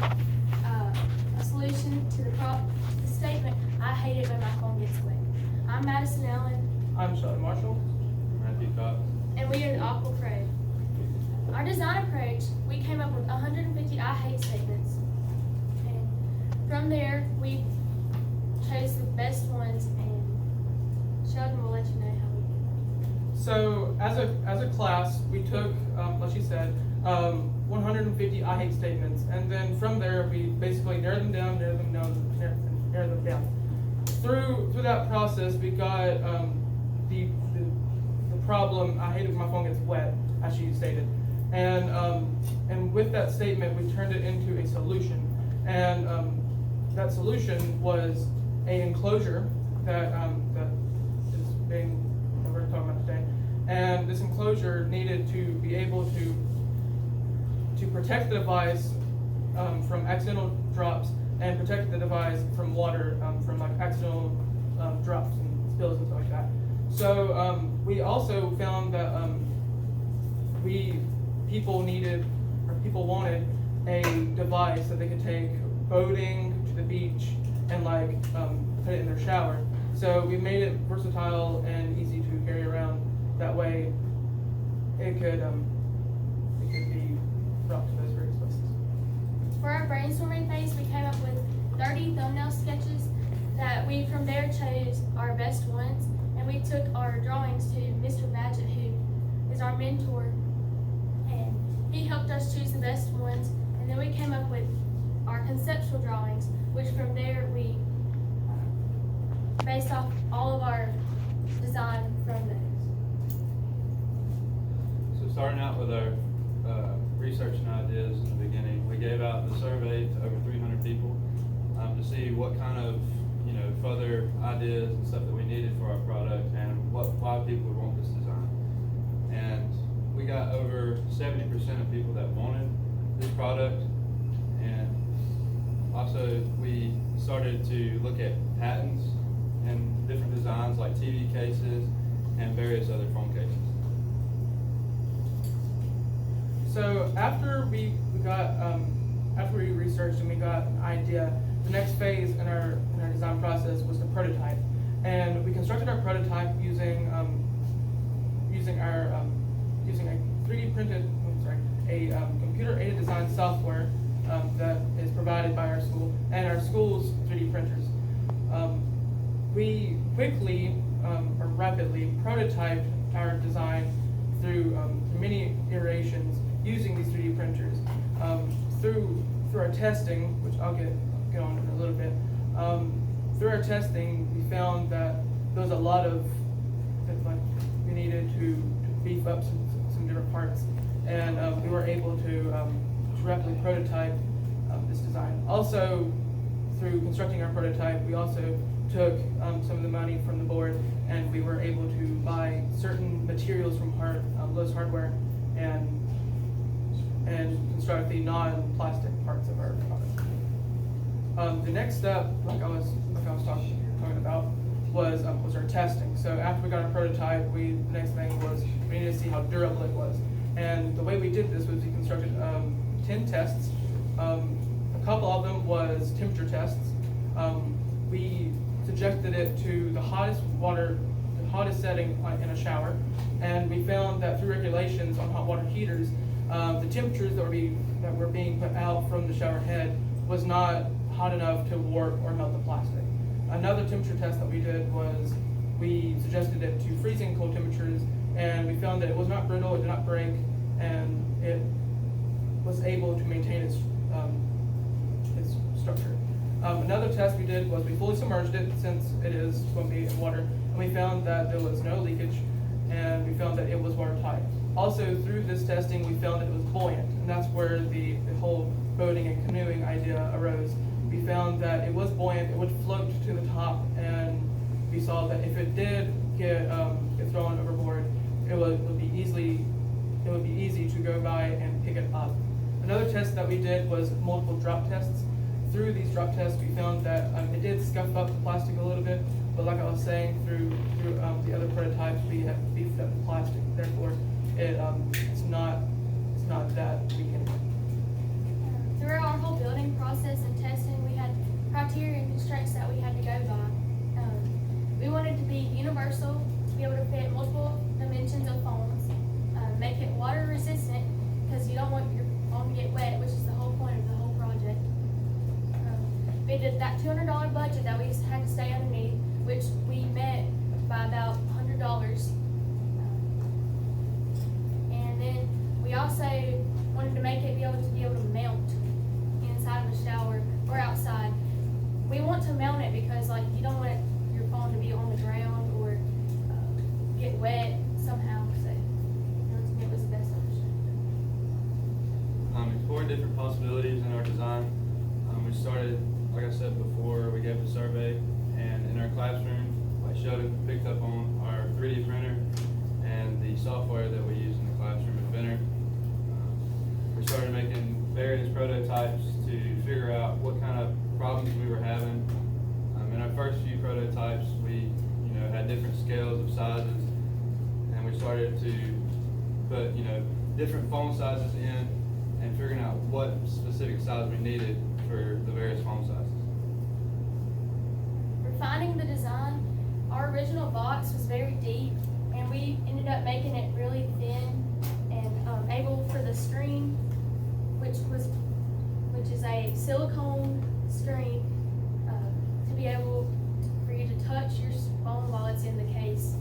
a solution to the statement, I hate it when my phone gets wet. I'm Madison Allen, I'm Shelly Marshall. Matthew Cox. and we are the Aqua Parade. Our design approach, we came up with 150 I hate statements. And from there, we chose the best ones, and Sheldon will let you know how we did. So as a class, we took, like she said, 150 I hate statements, and then from there we basically narrowed them down. Through that process, we got the problem. I hate it when my phone gets wet, as she stated, and with that statement, we turned it into a solution, and that solution was a enclosure that is being that we're talking about today, and this enclosure needed to be able to protect the device from accidental drops and protect the device from water, from like accidental drops and spills and stuff like that. So we also found that people wanted a device that they could take boating to the beach and like put it in their shower. So we made it versatile and easy to carry around. That way, it could be brought to those various places. For our brainstorming phase, we came up with 30 thumbnail sketches that we from there chose our best ones, and we took our drawings to Mr. Badgett, who is our mentor, and he helped us choose the best ones, and then we came up with our conceptual drawings, which from there we based off all of our design from those. So starting out with our research and ideas in the beginning, we gave out the survey to over 300 people to see what kind of further ideas and stuff that we needed for our product and why people would want this design. And we got over 70% of people that wanted this product. And also we started to look at patents and different designs like TV cases and various other phone cases. So after we researched and we got an idea, the next phase in our design process was the prototype, and we constructed our prototype using a 3D printed, computer aided design software that is provided by our school and our school's 3D printers. We quickly or rapidly prototyped our design through many iterations using these 3D printers. Through our testing, which I'll get on in a little bit, through our testing, we found that there was a lot of we needed to beef up some different parts, and we were able to rapidly prototype this design. Also, through constructing our prototype, we also took some of the money from the board, and we were able to buy certain materials from Lowe's Hardware and construct the non-plastic parts of our product. The next step, like I was talking about, was our testing. So after we got our prototype, the next thing was we needed to see how durable it was. And the way we did this was we constructed 10 tests. A couple of them was temperature tests. We subjected it to the hottest setting in a shower, and we found that through regulations on hot water heaters, the temperatures that were being put out from the shower head was not hot enough to warp or melt the plastic. Another temperature test that we did was we suggested it to freezing cold temperatures, and we found that it was not brittle, it did not break, and it was able to maintain its structure. Another test we did was we fully submerged it, since it is going to be in water, and we found that there was no leakage, and we found that it was watertight. Also, through this testing, we found that it was buoyant, and that's where the whole boating and canoeing idea arose. We found that it was buoyant, it would float to the top, and we saw that if it did get thrown overboard, it would be easy to go by and pick it up. Another test that we did was multiple drop tests. Through these drop tests, we found that it did scuff up the plastic a little bit, but like I was saying, through the other prototypes, we have beefed up the plastic. Therefore, it's not that weak anymore. Throughout our whole building It did that $200 budget that we had to stay underneath, which we met by about $100. And then we also wanted to make it be able to mount inside of a shower or outside. We want to mount it because like you don't want your phone to be on the ground or get wet somehow. So it was the best option. Exploring different possibilities in our design. We started, like I said before, we gave a survey, and in our classroom, like Sheldon picked up on our 3D printer and the software that we use in the classroom, Inventor. We started making various prototypes to figure out what kind of problems we were having. In our first few prototypes, we had different scales of sizes, and we started to put different phone sizes in and figuring out what specific size we needed for the various phone sizes. Refining the design, our original box was very deep, and we ended up making it really thin and able for the screen, which is a silicone screen, to be able for you to touch your phone while it's in the case.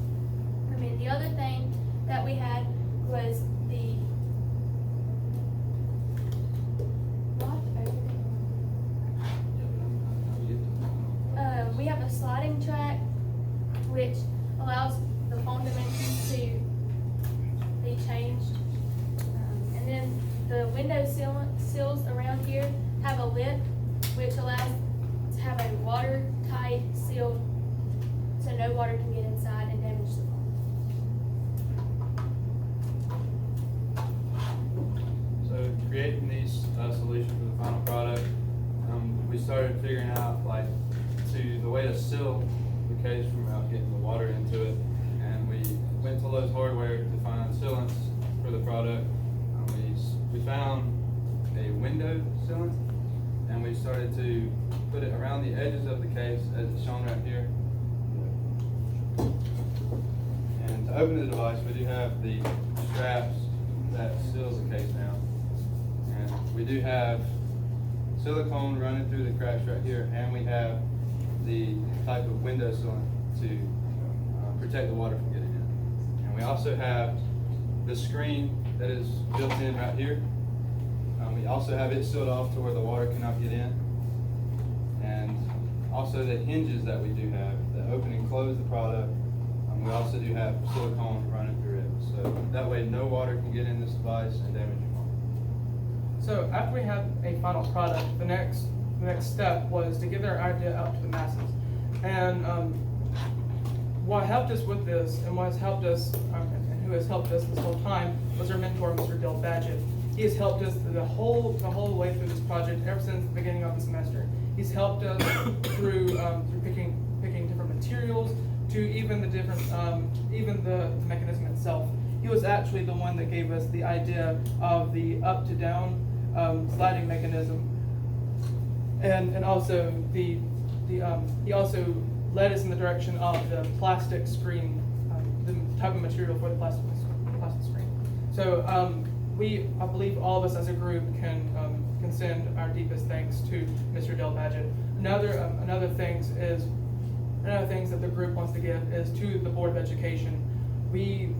I mean, the other thing that we had was we have a sliding track which allows the phone dimensions to be changed. And then the window sills around here have a lip which allows to have a watertight seal so no water can get inside and damage the phone. So creating these solutions for the final product, we started figuring out the way to seal the case without getting the water into it, and we went to Lowe's Hardware to find sealants for the product. We found a window sealant, and we started to put it around the edges of the case as it's shown right here. And to open the device, we do have the straps that seals the case now, and we do have silicone running through the cracks right here, and we have the type of window sealant to protect the water from getting in. And we also have the screen that is built in right here. We also have it sealed off to where the water cannot get in. And also the hinges that we do have that open and close the product. We also do have silicone running through it. So that way no water can get in this device and damage your phone. So after we had a final product, the next step was to get our idea out to the masses. And what helped us with this, and what has helped us, and who has helped us this whole time, was our mentor, Mr. Dale Badgett. He has helped us the whole way through this project ever since the beginning of the semester. He's helped us through picking different materials, to even the different even the mechanism itself. He was actually the one that gave us the idea of the up to down sliding mechanism, and also he also led us in the direction of the plastic screen, the type of material for the plastic screen. So I believe all of us as a group can send our deepest thanks to Mr. Dale Badgett. Another things that the group wants to give is to the Board of Education. We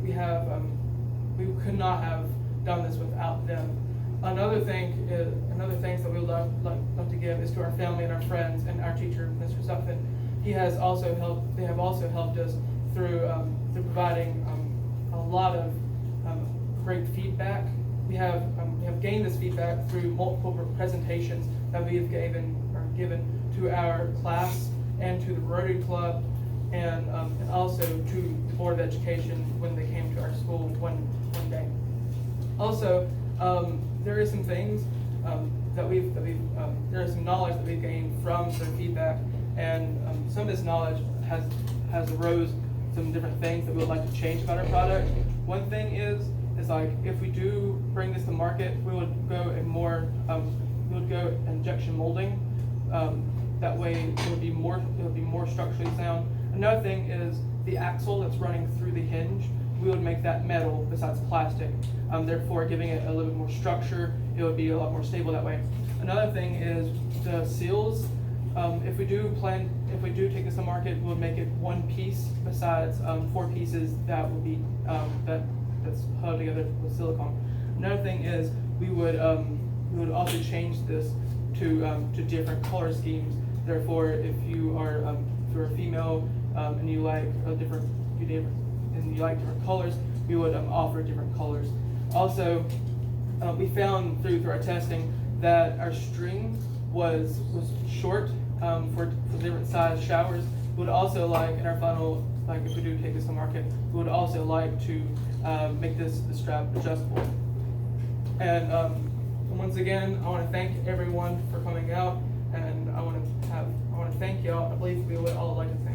could not have done this without them. Another things that we would love to give is to our family and our friends and our teacher, Mr. Sutphin. They have also helped us through providing a lot of great feedback. We have gained this feedback through multiple presentations that we have given to our class and to the Rotary Club, and also to the Board of Education when they came to our school one day. Also, there is some things there is some knowledge that we've gained from their feedback, and some of this knowledge has arose some different things that we would like to change about our product. One thing is like if we do bring this to market, we would go injection molding. That way it would be more structurally sound. Another thing is the axle that's running through the hinge. We would make that metal besides plastic, therefore giving it a little bit more structure. It would be a lot more stable that way. Another thing is the seals. If we do take this to market, we'll make it one piece besides, 4 pieces that would be, that's held together with silicone. Another thing is, we would also change this to different color schemes. Therefore, if you're a female, and you like different colors, we would offer different colors. Also, we found through our testing that our string was short for different size showers. We would also like in our funnel, like if we do take this to market, we would also like to make the strap adjustable. And once again, I want to thank everyone for coming out, and I want to thank y'all. I believe we would all like to thank